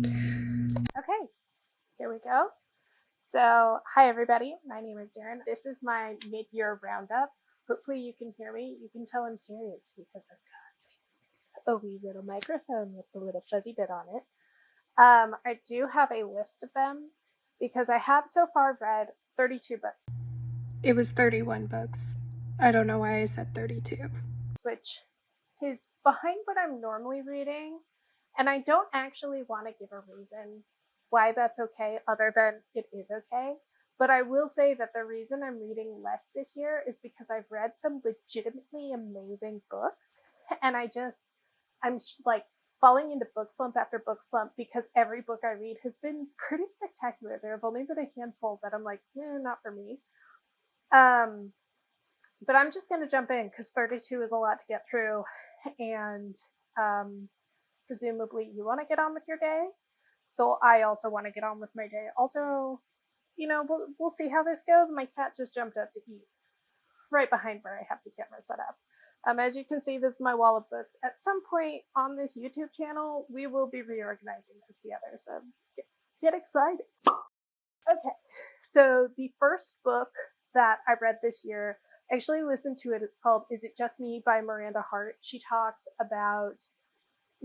Okay, here we go. So, hi everybody, my name is Daryn. This is my mid-year roundup. Hopefully you can hear me. You can tell I'm serious because I've got a wee little microphone with a little fuzzy bit on it. I do have a list of them because I have so far read 32 books. It was 31 books. I don't know why I said 32. Which is behind what I'm normally reading, and I don't actually want to give a reason why that's okay other than it is okay. But I will say that the reason I'm reading less this year is because I've read some legitimately amazing books, and I'm like falling into book slump after book slump because every book I read has been pretty spectacular. There have only been a handful that I'm like, not for me. But I'm just going to jump in because 32 is a lot to get through, and presumably you want to get on with your day. So I also want to get on with my day. Also, we'll see how this goes. My cat just jumped up to eat right behind where I have the camera set up. As you can see, this is my wall of books. At some point on this YouTube channel, we will be reorganizing this together. So get excited. Okay, so the first book that I read this year, I actually listened to it. It's called Is It Just Me by Miranda Hart. She talks about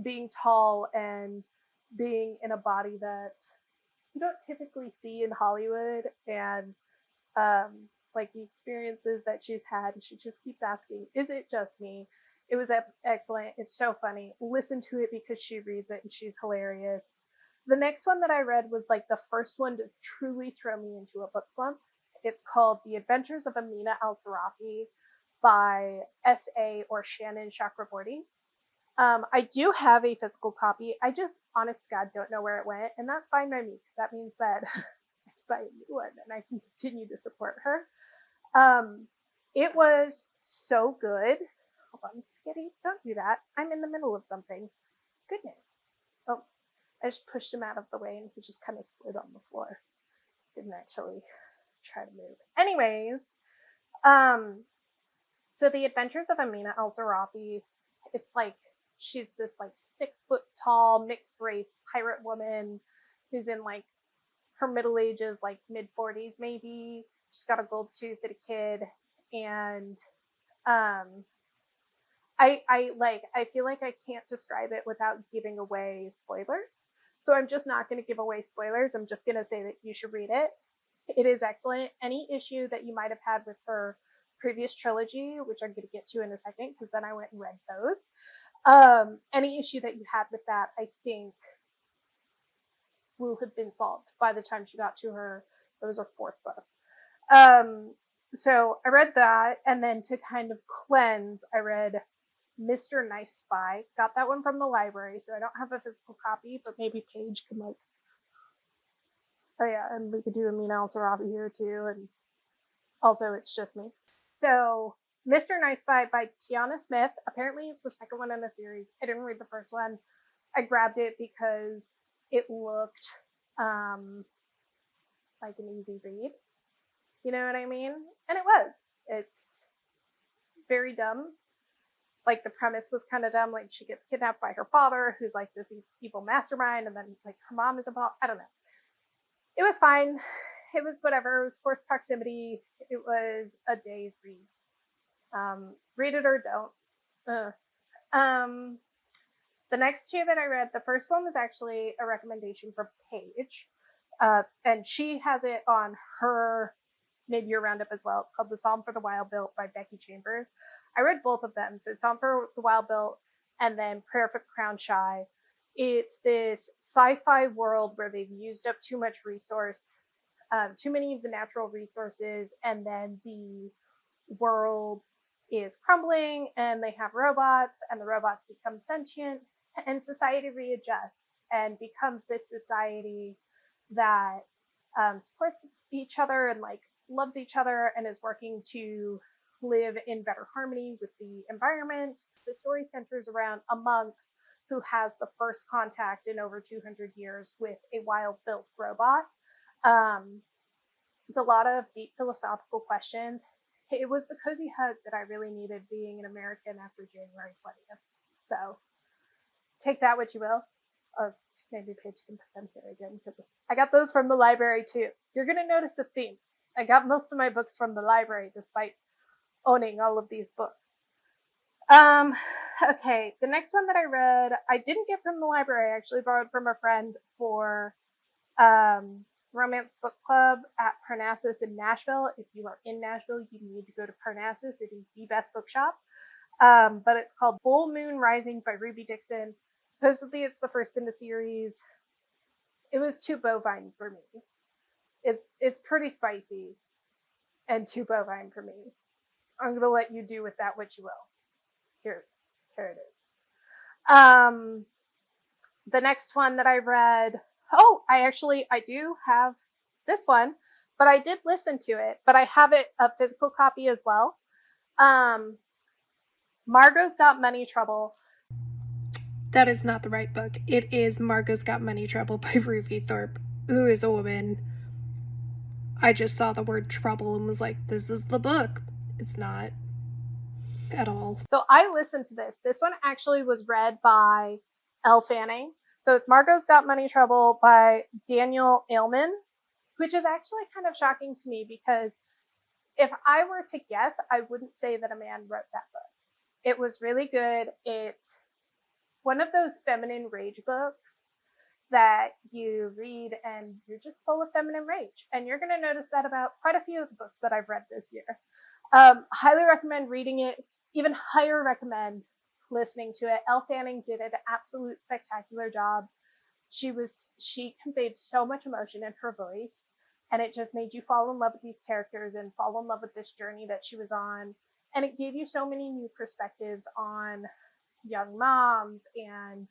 being tall and being in a body that you don't typically see in Hollywood, and like the experiences that she's had. And she just keeps asking, is it just me? It was excellent. It's so funny. Listen to it because she reads it and she's hilarious. The next one that I read was like the first one to truly throw me into a book slump. It's called The Adventures of Amina Al-Sarafi by S.A. or Shannon Chakraborty. I do have a physical copy. I just, honest to God, don't know where it went, and that's fine by me because that means that I can buy a new one and I can continue to support her. It was so good. Hold on, Skitty, don't do that. I'm in the middle of something. Goodness. Oh, I just pushed him out of the way and he just kind of slid on the floor. Didn't actually try to move. Anyways, so The Adventures of Amina Al-Sarafi, it's like she's this like 6 foot tall mixed race pirate woman who's in like her middle ages, like mid 40s maybe. She's got a gold tooth and a kid, and I feel like I can't describe it without giving away spoilers. So I'm just not going to give away spoilers. I'm just going to say that you should read it. It is excellent. Any issue that you might have had with her previous trilogy, which I'm going to get to in a second, because then I went and read those. Any issue that you had with that, I think, will have been solved by the time she got to her. It was her 4th book. So I read that, and then to kind of cleanse, I read Mr. Nice Spy. Got that one from the library, so I don't have a physical copy, but maybe Paige can like. Oh yeah, and we could do Amina Al-Sarafi here too, and also It's Just Me. So Mr. Nice Spy by Tiana Smith. Apparently it's the second one in the series. I didn't read the first one. I grabbed it because it looked like an easy read. You know what I mean? And it was. It's very dumb. Like the premise was kind of dumb. Like she gets kidnapped by her father, who's like this evil mastermind, and then like her mom is involved. I don't know. It was fine. It was whatever. It was forced proximity. It was a day's read. Read it or don't. The next 2 that I read, the first one was actually a recommendation from Paige, and she has it on her mid-year roundup as well. It's called The Psalm for the Wild Built by Becky Chambers. I read both of them. So Psalm for the Wild Built and then Prayer for the Crown Shy. It's this sci-fi world where they've used up too much resource, too many of the natural resources, and then the world is crumbling and they have robots and the robots become sentient and society readjusts and becomes this society that supports each other and like loves each other and is working to live in better harmony with the environment. The story centers around a monk who has the first contact in over 200 years with a wild built robot. It's a lot of deep philosophical questions. It was the cozy hug that I really needed being an American after January 20th. So take that what you will. Maybe Paige can put them here again because I got those from the library too. You're going to notice a theme. I got most of my books from the library despite owning all of these books. Okay, the next one that I read, I didn't get from the library. I actually borrowed from a friend for Romance Book Club at Parnassus in Nashville. If you are in Nashville, you need to go to Parnassus. It is the best bookshop. But it's called Full Moon Rising by Ruby Dixon. Supposedly it's the first in the series. It was too bovine for me. It's pretty spicy and too bovine for me. I'm gonna let you do with that what you will. Here it is. The next one that I read, I do have this one, but I did listen to it, but I have it a physical copy as well. Margot's Got Money Trouble. That is not the right book. It is Margot's Got Money Trouble by Ruby Thorpe, who is a woman. I just saw the word trouble and was like, this is the book. It's not at all. So I listened to this. This one actually was read by Elle Fanning. So it's Margot's Got Money Trouble by Daniel Aleman, which is actually kind of shocking to me because if I were to guess, I wouldn't say that a man wrote that book. It was really good. It's one of those feminine rage books that you read and you're just full of feminine rage. And you're going to notice that about quite a few of the books that I've read this year. Highly recommend reading it. Even higher recommend listening to it. Elle Fanning did an absolute spectacular job. She conveyed so much emotion in her voice, and it just made you fall in love with these characters and fall in love with this journey that she was on. And it gave you so many new perspectives on young moms and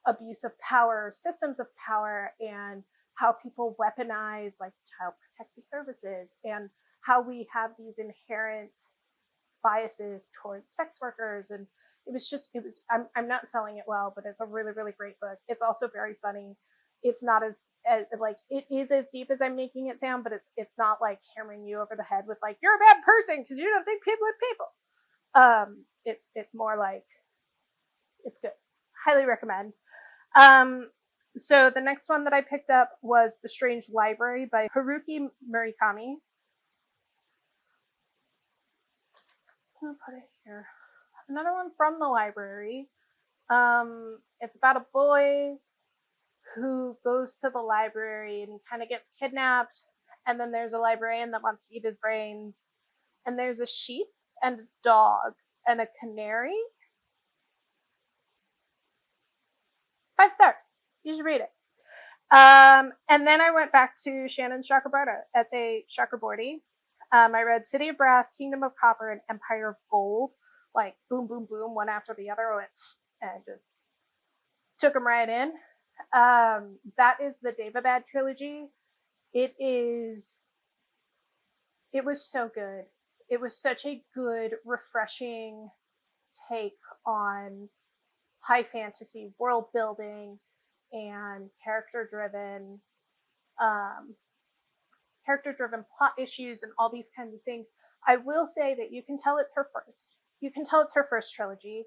abuse of power, systems of power, and how people weaponize like child protective services, and how we have these inherent biases towards sex workers. And I'm not selling it well, but it's a really, really great book. It's also very funny. It's not as like, it is as deep as I'm making it sound, but it's not like hammering you over the head with like, you're a bad person because you don't think people are people. It's more like, it's good. Highly recommend. So the next one that I picked up was The Strange Library by Haruki Murakami. I'll put it here. Another one from the library. It's about a boy who goes to the library and kind of gets kidnapped, and then there's a librarian that wants to eat his brains, and there's a sheep and a dog and a canary. 5 stars. You should read it. And then I went back to Shannon Chakrabarty. That's a Chakraborty. I read City of Brass, Kingdom of Copper, and Empire of Gold. Like, boom, boom, boom, one after the other. And just took them right in. That is the Daevabad trilogy. It was so good. It was such a good, refreshing take on high fantasy world building and character-driven plot issues and all these kinds of things. I will say that you can tell it's her first. You can tell it's her first trilogy.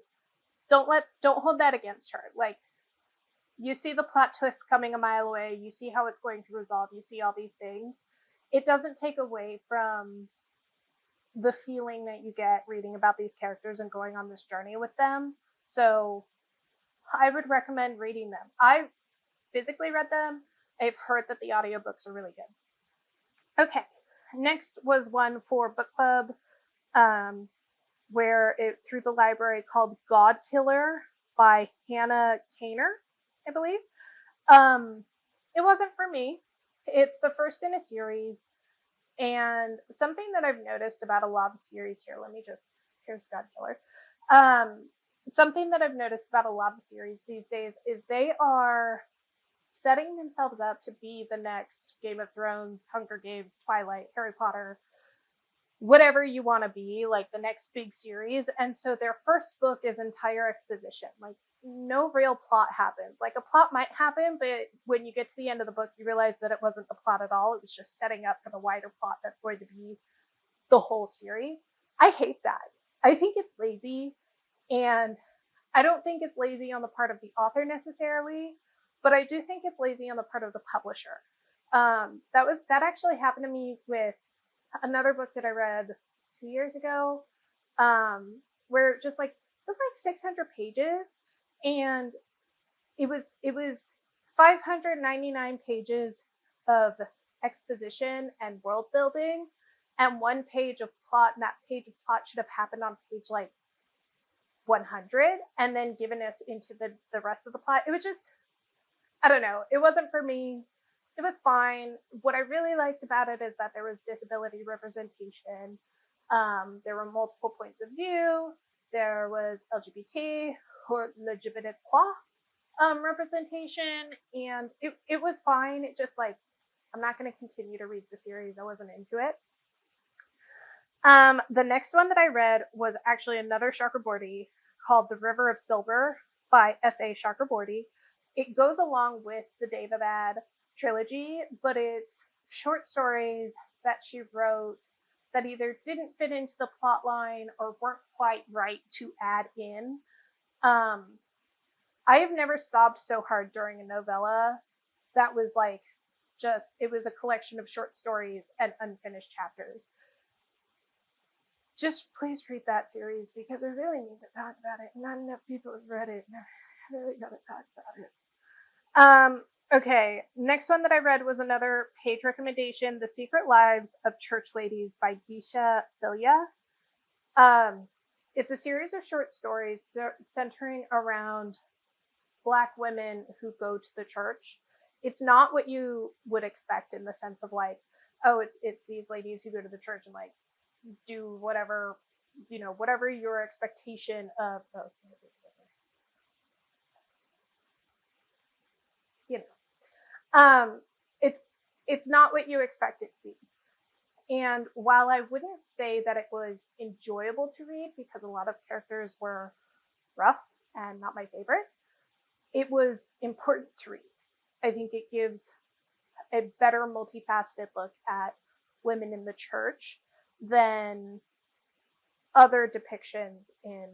Don't hold that against her. Like, you see the plot twists coming a mile away. You see how it's going to resolve. You see all these things. It doesn't take away from the feeling that you get reading about these characters and going on this journey with them. So I would recommend reading them. I physically read them. I've heard that the audiobooks are really good. Okay, next was one for book club, through the library, called God Killer by Hannah Kaner, I believe. It wasn't for me. It's the first in a series, and something that I've noticed about a lot of series here. Here's God Killer. Something that I've noticed about a lot of series these days is they are setting themselves up to be the next Game of Thrones, Hunger Games, Twilight, Harry Potter, whatever you want to be, like the next big series. And so their first book is entire exposition. Like, no real plot happens. Like, a plot might happen, but when you get to the end of the book, you realize that it wasn't the plot at all. It was just setting up for the wider plot that's going to be the whole series. I hate that. I think it's lazy, and I don't think it's lazy on the part of the author necessarily, but I do think it's lazy on the part of the publisher. That actually happened to me with another book that I read 2 years ago, where just like it was like 600 pages, and it was 599 pages of exposition and world building, and 1 page of plot, and that page of plot should have happened on page like 100, and then given us into the rest of the plot. It was just, I don't know, it wasn't for me. It was fine. What I really liked about it is that there was disability representation. There were multiple points of view. There was LGBT or LGBTQ representation, and it was fine. It just like, I'm not going to continue to read the series. I wasn't into it. The next one that I read was actually another Chakraborty called The River of Silver by S.A. Chakraborty. It goes along with the Daevabad trilogy, but it's short stories that she wrote that either didn't fit into the plot line or weren't quite right to add in. I have never sobbed so hard during a novella that was like it was a collection of short stories and unfinished chapters. Just please read that series because I really need to talk about it. Not enough people have read it, and I really gotta talk about it. Okay, next one that I read was another page recommendation, The Secret Lives of Church Ladies by Geisha Filia. It's a series of short stories centering around Black women who go to the church. It's not what you would expect in the sense of like, oh, it's these ladies who go to the church and like do whatever, whatever your expectation of, it's not what you expect it to be. And while I wouldn't say that it was enjoyable to read because a lot of characters were rough and not my favorite, it was important to read. I think it gives a better multifaceted look at women in the church than other depictions in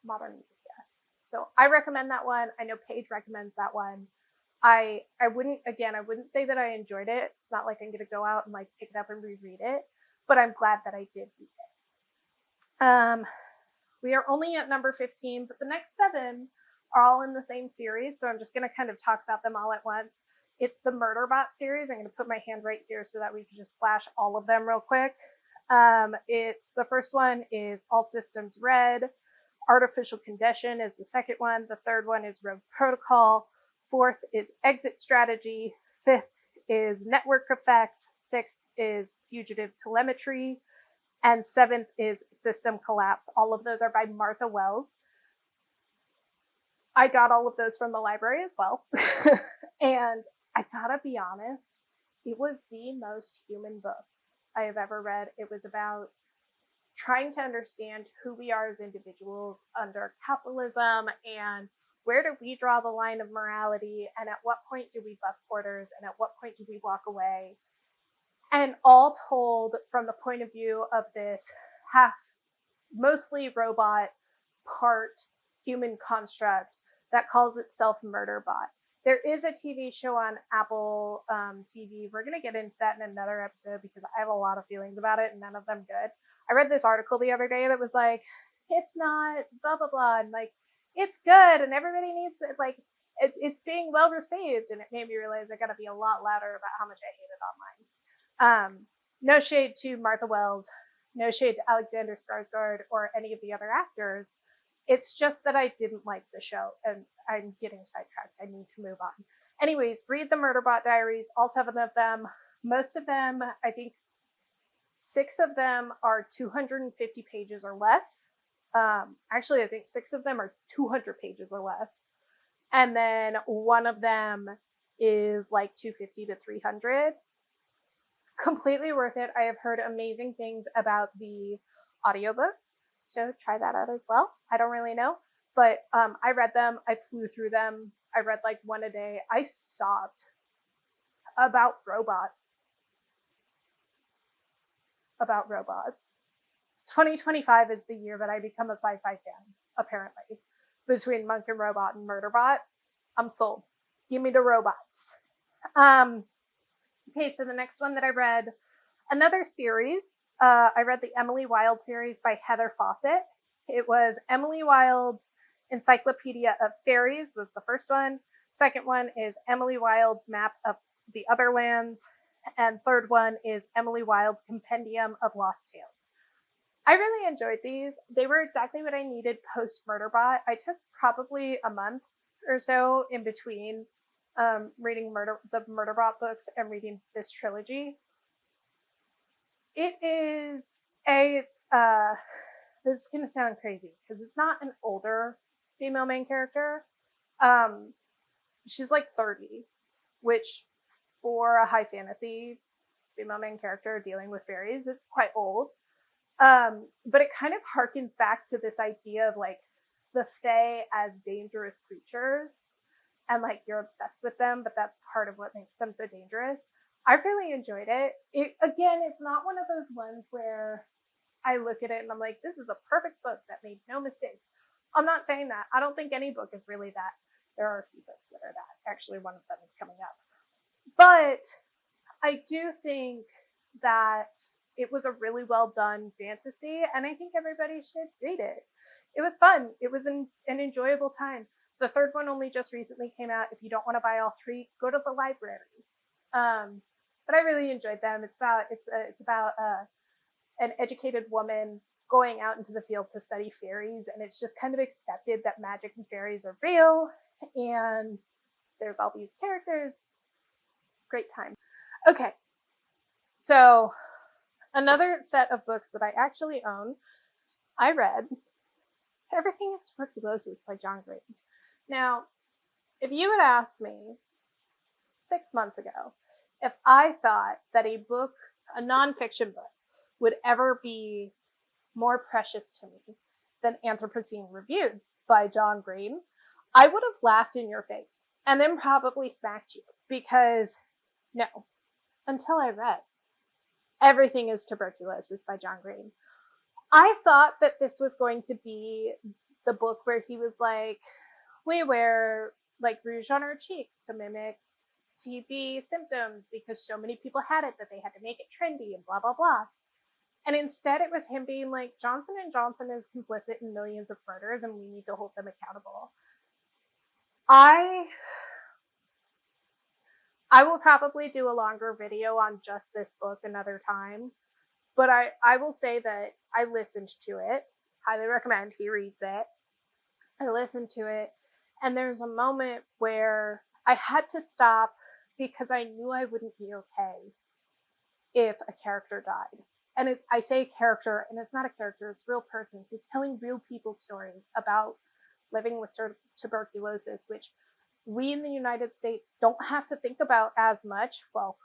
modern media. So I recommend that one. I know Paige recommends that one. I wouldn't say that I enjoyed it. It's not like I'm gonna go out and like pick it up and reread it, but I'm glad that I did read it. We are only at number 15, but the next 7 are all in the same series, so I'm just gonna kind of talk about them all at once. It's the Murderbot series. I'm gonna put my hand right here so that we can just flash all of them real quick. It's the first one is All Systems Red. Artificial Condition is the second one. The third one is Rogue Protocol. Fourth is Exit Strategy. Fifth is Network Effect. Sixth is Fugitive Telemetry. And seventh is System Collapse. All of those are by Martha Wells. I got all of those from the library as well. And I gotta be honest, it was the most human book I have ever read. It was about trying to understand who we are as individuals under capitalism and where do we draw the line of morality, and at what point do we buck orders, and at what point do we walk away, and all told from the point of view of this half mostly robot part human construct that calls itself Murderbot. There is a TV show on Apple TV. We're going to get into that in another episode because I have a lot of feelings about it and none of them good. I read this article the other day that was like, it's not blah blah blah, and like it's good and everybody needs it, like it's being well received, and it made me realize I gotta be a lot louder about how much I hate it online. No shade to Martha Wells, no shade to Alexander Skarsgård or any of the other actors. It's just that I didn't like the show, and I'm getting sidetracked. I need to move on. Anyways, read the Murderbot Diaries, all 7 of them. Most of them, I think 6 of them are 250 pages or less. Actually, I think 6 of them are 200 pages or less. And then one of them is like 250 to 300. Completely worth it. I have heard amazing things about the audiobook, so try that out as well. I don't really know, but I read them. I flew through them. I read like one a day. I sobbed about robots. 2025 is the year that I become a sci-fi fan, apparently. Between Monk and Robot and Murderbot, I'm sold. Give me the robots. Okay, so the next one that I read, another series. I read the Emily Wilde series by Heather Fawcett. It was Emily Wilde's Encyclopedia of Fairies was the first one. Second one is Emily Wilde's Map of the Other Lands. And third one is Emily Wilde's Compendium of Lost Tales. I really enjoyed these. They were exactly what I needed post Murderbot. I took probably a month or so in between reading the Murderbot books and reading this trilogy. It is this is gonna sound crazy because it's not an older female main character. She's like 30, which for a high fantasy female main character dealing with fairies, it's quite old. But it kind of harkens back to this idea of like the fae as dangerous creatures and like you're obsessed with them, but that's part of what makes them so dangerous. I really enjoyed it. It's not one of those ones where I look at it and I'm like, this is a perfect book that made no mistakes. I'm not saying that. I don't think any book is really that. There are a few books that are that. Actually, one of them is coming up. But I do think that it was a really well done fantasy, and I think everybody should read it. It was fun. It was an enjoyable time. The third one only just recently came out. If you don't want to buy all three, go to the library. But I really enjoyed them. It's about an educated woman going out into the field to study fairies, and it's just kind of accepted that magic and fairies are real, and there's all these characters. Great time. Okay, so another set of books that I actually own, I read Everything is Tuberculosis by John Green. Now, if you had asked me 6 months ago if I thought that a nonfiction book, would ever be more precious to me than Anthropocene Reviewed by John Green, I would have laughed in your face and then probably smacked you because no, until I read Everything is Tuberculosis by John Green. I thought that this was going to be the book where he was like, we wear like rouge on our cheeks to mimic TB symptoms because so many people had it that they had to make it trendy and blah, blah, blah. And instead it was him being like, Johnson & Johnson is complicit in millions of murders and we need to hold them accountable. I will probably do a longer video on just this book another time, but I will say that I listened to it. Highly recommend. He reads it. I listened to it, and there's a moment where I had to stop because I knew I wouldn't be okay if a character died. And I say character, and it's not a character, it's a real person. He's telling real people's stories about living with tuberculosis, which we in the United States don't have to think about as much. Well,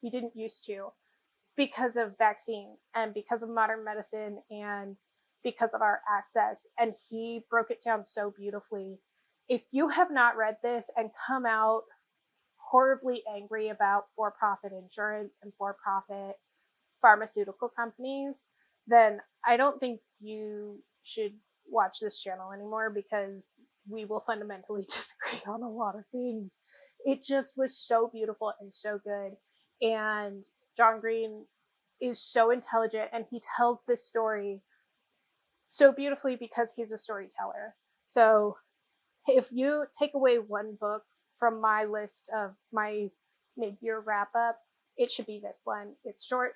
we didn't used to because of vaccine and because of modern medicine and because of our access. And he broke it down so beautifully. If you have not read this and come out horribly angry about for-profit insurance and for-profit pharmaceutical companies, then I don't think you should watch this channel anymore because we will fundamentally disagree on a lot of things. It just was so beautiful and so good. And John Green is so intelligent and he tells this story so beautifully because he's a storyteller. So if you take away one book from my list of my mid-year wrap-up, it should be this one. It's short.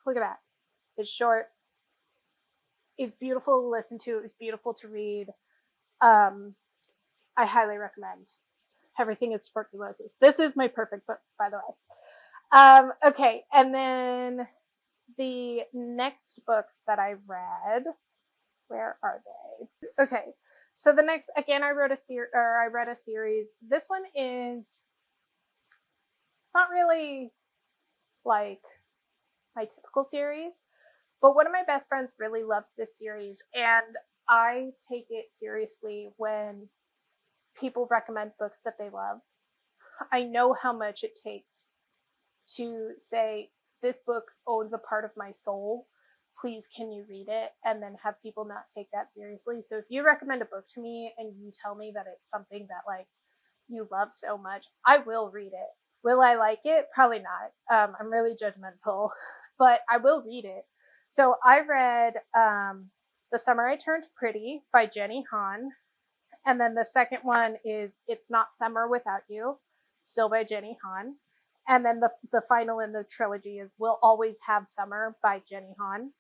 Look at that. It's short. It's beautiful to listen to. It's beautiful to read. I highly recommend. Everything is Tuberculosis. This is my perfect book, by the way. Okay, and then the next books that I read, where are they? Okay, so the next, again, I read a series. This one is, it's not really like my typical series, but one of my best friends really loves this series, and I take it seriously when people recommend books that they love. I know how much it takes to say, this book owns a part of my soul. Please, can you read it? And then have people not take that seriously. So if you recommend a book to me and you tell me that it's something that like you love so much, I will read it. Will I like it? Probably not. I'm really judgmental, but I will read it. So I read The Summer I Turned Pretty by Jenny Han. And then the second one is It's Not Summer Without You, still by Jenny Han. And then the final in the trilogy is We'll Always Have Summer by Jenny Han.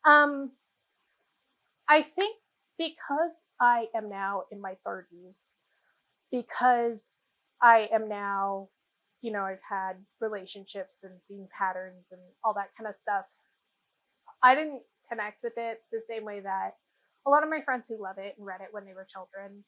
Um, I think because I am now in my 30s, because I am now, I've had relationships and seen patterns and all that kind of stuff, I didn't connect with it the same way that a lot of my friends who love it and read it when they were children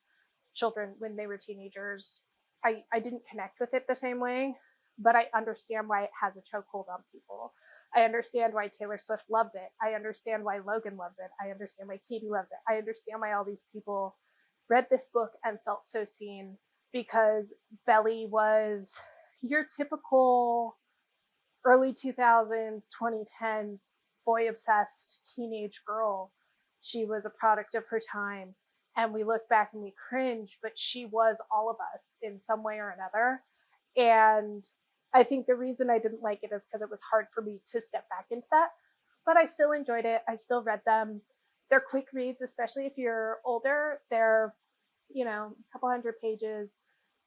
when they were teenagers. I didn't connect with it the same way, but I understand why it has a chokehold on people. I understand why Taylor Swift loves it. I understand why Logan loves it. I understand why Katie loves it. I understand why all these people read this book and felt so seen, because Belly was your typical early 2000s, 2010s boy obsessed teenage girl. She was a product of her time. And we look back and we cringe, but she was all of us in some way or another. And I think the reason I didn't like it is because it was hard for me to step back into that. But I still enjoyed it. I still read them. They're quick reads, especially if you're older. They're, a couple hundred pages.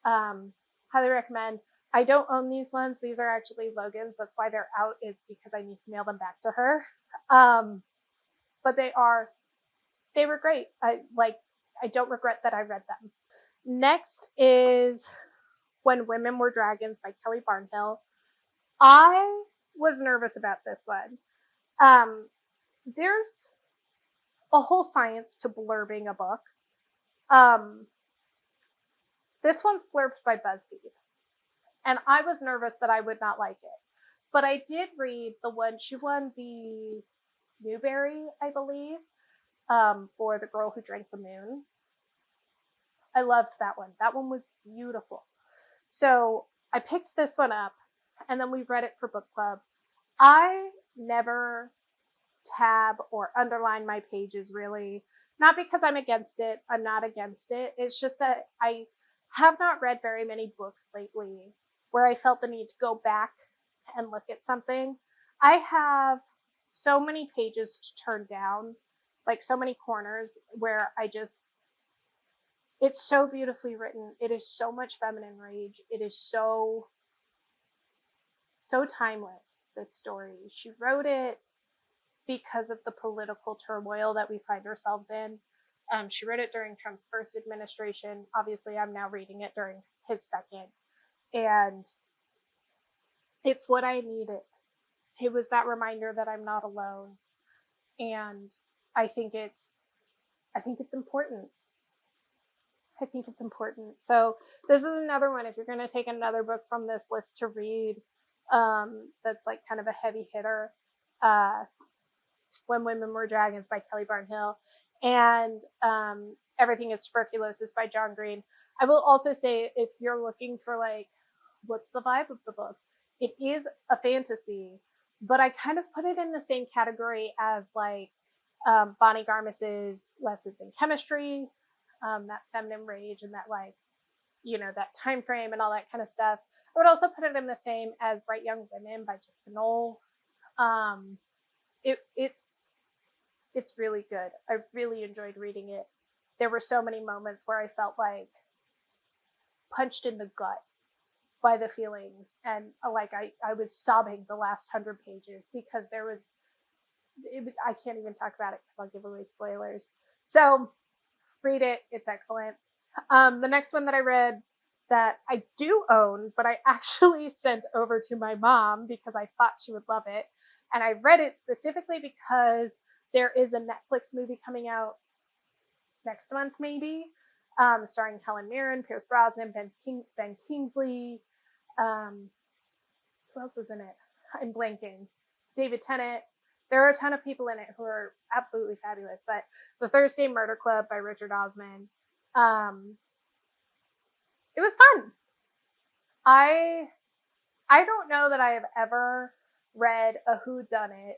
Highly recommend. I don't own these ones. These are actually Logan's. That's why they're out, is because I need to mail them back to her. But they were great. I don't regret that I read them. Next is When Women Were Dragons by Kelly Barnhill. I was nervous about this one. There's a whole science to blurbing a book. This one's blurbed by BuzzFeed, and I was nervous that I would not like it. But I did read the one, she won the Newbery, I believe, for The Girl Who Drank the Moon. I loved that one. That one was beautiful. So I picked this one up, and then we read it for book club. I never tab or underline my pages, really. Not because I'm against it. I'm not against it. It's just that I have not read very many books lately where I felt the need to go back and look at something. I have so many pages to turn down, like so many corners where it's so beautifully written. It is so much feminine rage. It is so timeless, this story. She wrote it because of the political turmoil that we find ourselves in. She wrote it during Trump's first administration. Obviously, I'm now reading it during his second. And it's what I needed. It was that reminder that I'm not alone. And I think it's important. I think it's important. So this is another one. If you're going to take another book from this list to read, that's like kind of a heavy hitter, When Women Were Dragons by Kelly Barnhill, and Everything is Tuberculosis by John Green. I will also say, if you're looking for like, what's the vibe of the book, it is a fantasy, but I kind of put it in the same category as like Bonnie Garmus's Lessons in Chemistry, that feminine rage and that like, that time frame and all that kind of stuff. I would also put it in the same as Bright Young Women by Jessica Knoll. It's really good. I really enjoyed reading it. There were so many moments where I felt like punched in the gut by the feelings, and like I was sobbing the last 100 pages because I can't even talk about it because I'll give away spoilers. So read it. It's excellent. The next one that I read that I do own, but I actually sent over to my mom because I thought she would love it. And I read it specifically because there is a Netflix movie coming out next month, maybe, starring Helen Mirren, Pierce Brosnan, Ben Kingsley. Who else is in it? I'm blanking. David Tennant. There are a ton of people in it who are absolutely fabulous. But The Thursday Murder Club by Richard Osman. It was fun. I don't know that I have ever read a whodunit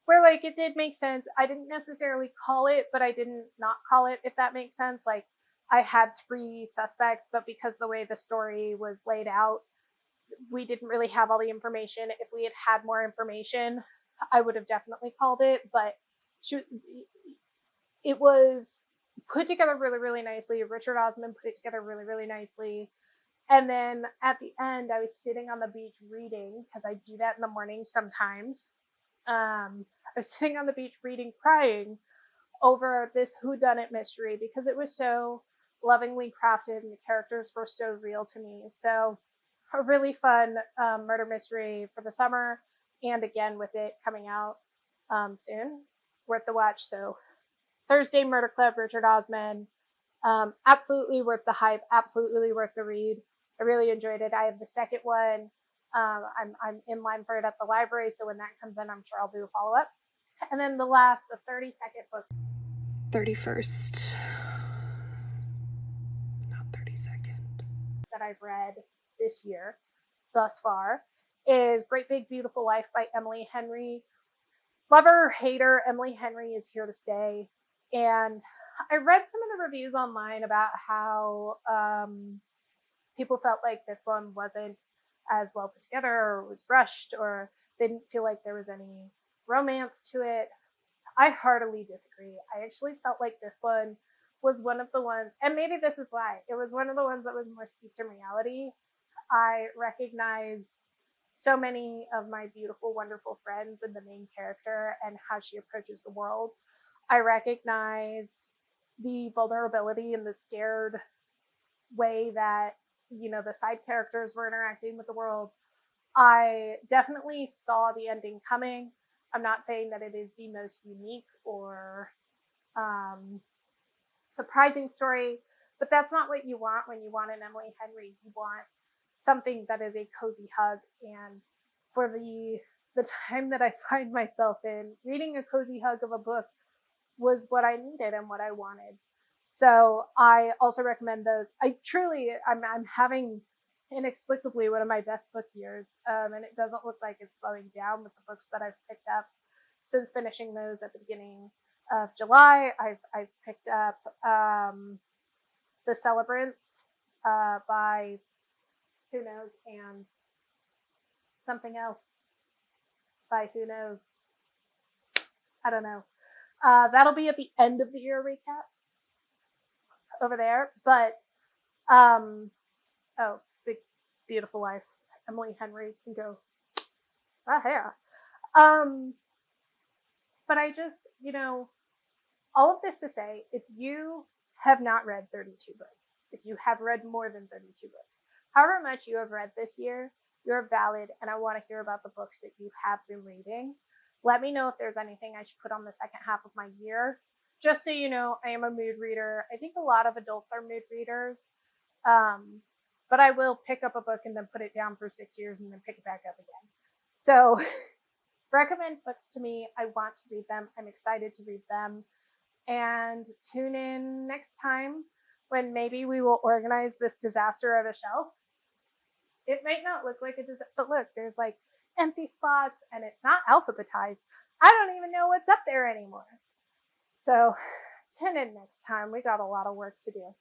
where like it did make sense. I didn't necessarily call it, but I didn't not call it, if that makes sense. Like I had 3 suspects, but because the way the story was laid out, we didn't really have all the information. If we had had more information, I would have definitely called it, but it was put together really, really nicely. Richard Osman put it together really, really nicely. And then at the end, I was sitting on the beach reading because I do that in the morning sometimes. I was sitting on the beach reading, crying over this whodunit mystery because it was so lovingly crafted and the characters were so real to me. So, a really fun murder mystery for the summer, and again with it coming out soon, worth the watch. So, Thursday Murder Club, Richard Osman. Absolutely worth the hype. Absolutely worth the read. I really enjoyed it. I have the second one. I'm in line for it at the library, so when that comes in, I'm sure I'll do a follow up. And then the 32nd book. 31st. Not 32nd. That I've read this year thus far is Great Big Beautiful Life by Emily Henry. Lover or hater, Emily Henry is here to stay. And I read some of the reviews online about how people felt like this one wasn't as well put together or was rushed or they didn't feel like there was any romance to it. I heartily disagree. I actually felt like this one was one of the ones, and maybe this is why, it was one of the ones that was more steeped in reality. I recognized so many of my beautiful, wonderful friends in the main character and how she approaches the world. I recognized the vulnerability and the scared way that, the side characters were interacting with the world. I definitely saw the ending coming. I'm not saying that it is the most unique or surprising story, but that's not what you want when you want an Emily Henry. You want something that is a cozy hug. And for the time that I find myself in, reading a cozy hug of a book was what I needed and what I wanted. So I also recommend those. I'm having inexplicably one of my best book years, and it doesn't look like it's slowing down with the books that I've picked up since finishing those at the beginning of July. I've picked up The Celebrants by who knows, and something else by who knows. I don't know. That'll be at the end of the year recap over there. But Big Beautiful Life. Emily Henry can go. Yeah. But I just, all of this to say, if you have not read 32 books, if you have read more than 32 books, however much you have read this year, you're valid, and I want to hear about the books that you have been reading. Let me know if there's anything I should put on the second half of my year. Just so you know, I am a mood reader. I think a lot of adults are mood readers. But I will pick up a book and then put it down for 6 years and then pick it back up again. So recommend books to me. I want to read them. I'm excited to read them. And tune in next time when maybe we will organize this disaster of a shelf. It might not look like a disaster, but look, there's like empty spots and it's not alphabetized. I don't even know what's up there anymore. So tune in next time. We got a lot of work to do.